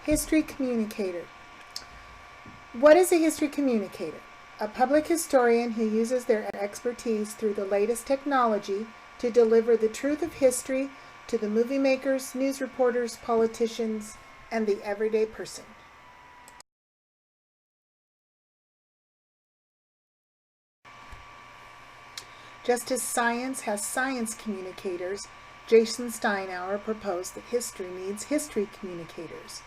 History communicator. What is a history communicator? A public historian who uses their expertise through the latest technology to deliver the truth of history to the movie makers, news reporters, politicians, and the everyday person. Just as science has science communicators, Jason Steinauer proposed that history needs history communicators.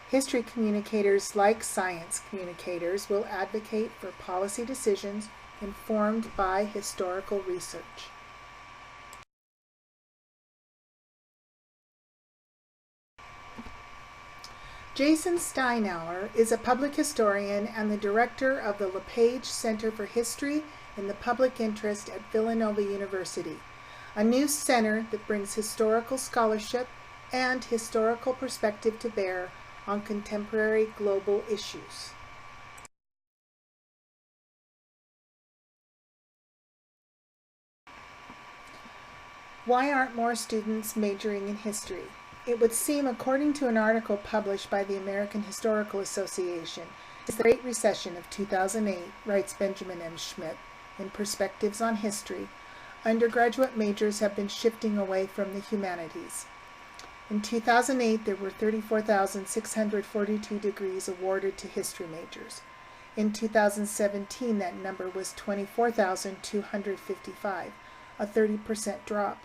History communicators, like science communicators, will advocate for policy decisions informed by historical research. Jason Steinauer is a public historian and the director of the LePage Center for History in the Public Interest at Villanova University, a new center that brings historical scholarship and historical perspective to bear on contemporary global issues. Why aren't more students majoring in history? It would seem, according to an article published by the American Historical Association, the Great Recession of 2008, writes Benjamin M. Schmidt, in Perspectives on History, undergraduate majors have been shifting away from the humanities. In 2008, there were 34,642 degrees awarded to history majors. In 2017, that number was 24,255, a 30% drop.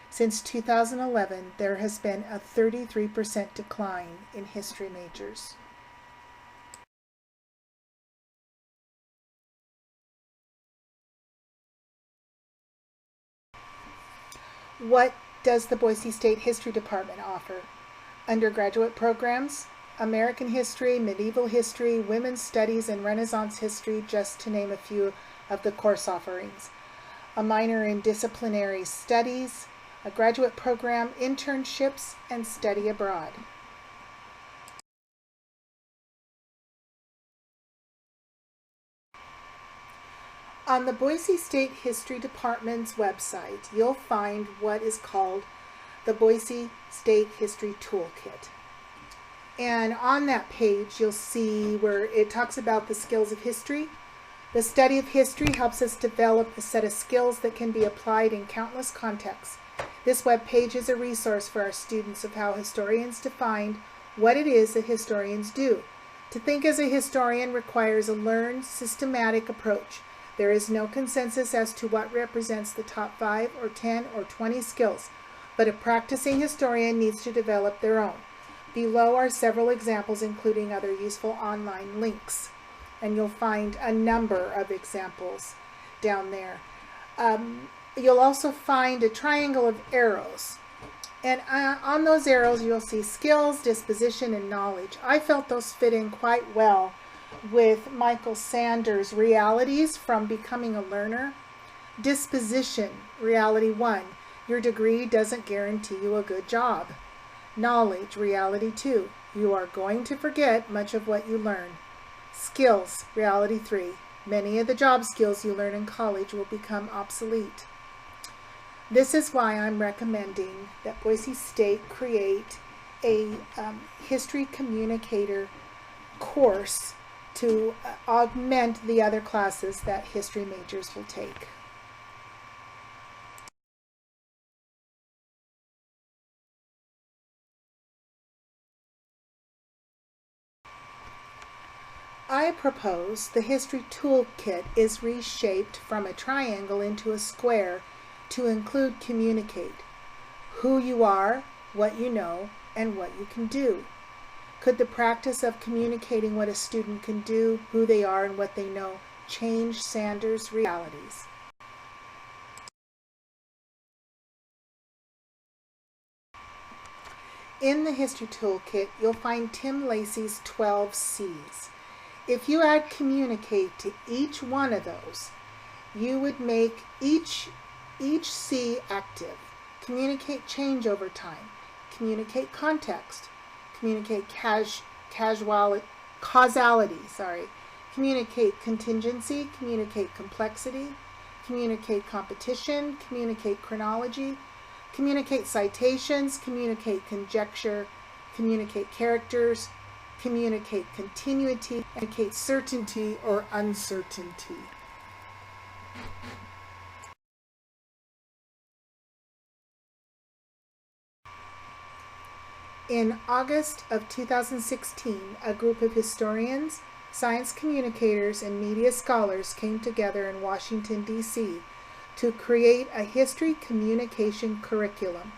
Since 2011, there has been a 33% decline in history majors. What does the Boise State History Department offer? Undergraduate programs, American history, medieval history, women's studies, and Renaissance history, just to name a few of the course offerings. A minor in disciplinary studies, a graduate program, internships, and study abroad. On the Boise State History Department's website, you'll find what is called the Boise State History Toolkit. And on that page, you'll see where it talks about the skills of history. The study of history helps us develop a set of skills that can be applied in countless contexts. This web page is a resource for our students of how historians define what it is that historians do. To think as a historian requires a learned, systematic approach. There is no consensus as to what represents the top 5 or 10 or 20 skills, but a practicing historian needs to develop their own. Below are several examples, including other useful online links, and you'll find a number of examples down there. You'll also find a triangle of arrows, and on those arrows you'll see skills, disposition, and knowledge. I felt those fit in quite well with Michael Sanders' realities from becoming a learner. Disposition, reality 1, your degree doesn't guarantee you a good job. Knowledge, reality 2, you are going to forget much of what you learn. Skills, reality 3, many of the job skills you learn in college will become obsolete. This is why I'm recommending that Boise State create a history communicator course to augment the other classes that history majors will take. I propose the history toolkit is reshaped from a triangle into a square to include communicate, who you are, what you know, and what you can do. Could the practice of communicating what a student can do, who they are, and what they know change Sanders' realities? In the History Toolkit, you'll find Tim Lacey's 12 C's. If you add communicate to each one of those, you would make each C active. Communicate change over time. Communicate context. Communicate causality, communicate contingency, communicate complexity, communicate competition, communicate chronology, communicate citations, communicate conjecture, communicate characters, communicate continuity, communicate certainty or uncertainty. In August of 2016, a group of historians, science communicators, and media scholars came together in Washington, D.C. to create a history communication curriculum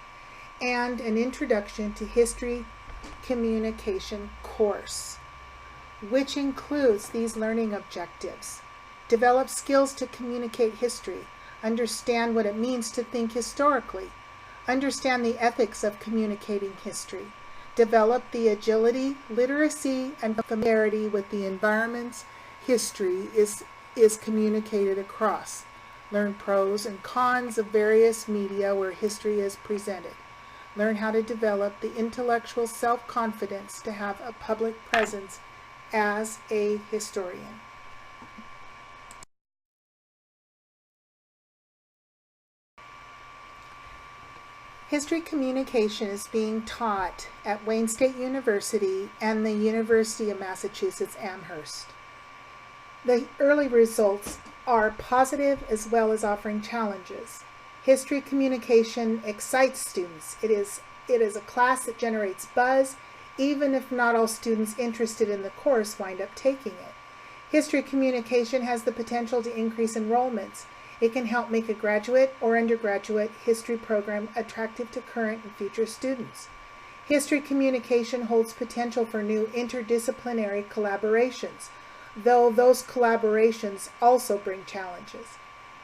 and an introduction to history communication course, which includes these learning objectives. Develop skills to communicate history, understand what it means to think historically, understand the ethics of communicating history, develop the agility, literacy, and familiarity with the environments history is communicated across. Learn pros and cons of various media where history is presented. Learn how to develop the intellectual self-confidence to have a public presence as a historian. History communication is being taught at Wayne State University and the University of Massachusetts Amherst. The early results are positive as well as offering challenges. History communication excites students. It is a class that generates buzz, even if not all students interested in the course wind up taking it. History communication has the potential to increase enrollments. It can help make a graduate or undergraduate history program attractive to current and future students. History communication holds potential for new interdisciplinary collaborations, though those collaborations also bring challenges.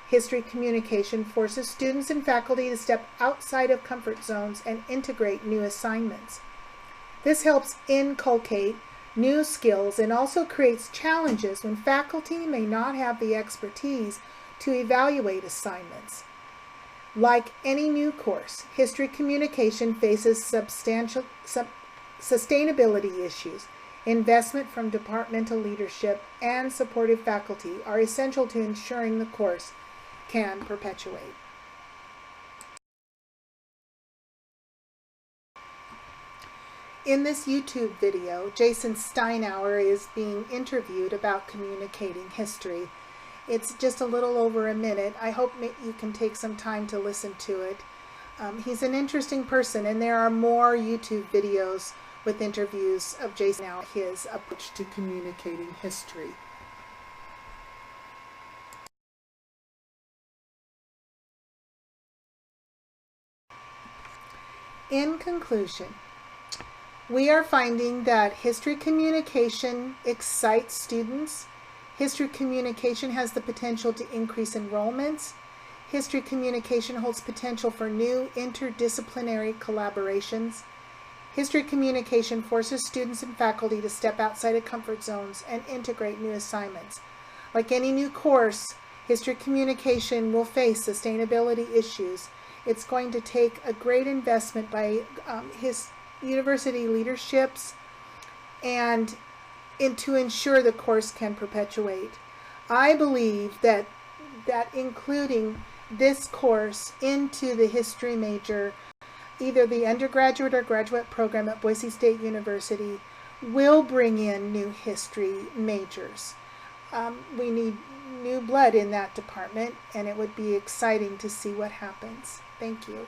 History communication forces students and faculty to step outside of comfort zones and integrate new assignments. This helps inculcate new skills and also creates challenges when faculty may not have the expertise to evaluate assignments. Like any new course, history communication faces substantial sustainability issues. Investment from departmental leadership and supportive faculty are essential to ensuring the course can perpetuate. In this YouTube video, Jason Steinauer is being interviewed about communicating history. It's just a little over a minute. I hope you can take some time to listen to it. He's an interesting person, and there are more YouTube videos with interviews of Jason Steinauer, his approach to communicating history. In conclusion, we are finding that history communication excites students. History communication has the potential to increase enrollments. History communication holds potential for new interdisciplinary collaborations. History communication forces students and faculty to step outside of comfort zones and integrate new assignments. Like any new course, history communication will face sustainability issues. It's going to take a great investment by his university leaderships and to ensure the course can perpetuate. I believe that including this course into the history major, either the undergraduate or graduate program at Boise State University, will bring in new history majors. We need new blood in that department, and it would be exciting to see what happens. Thank you.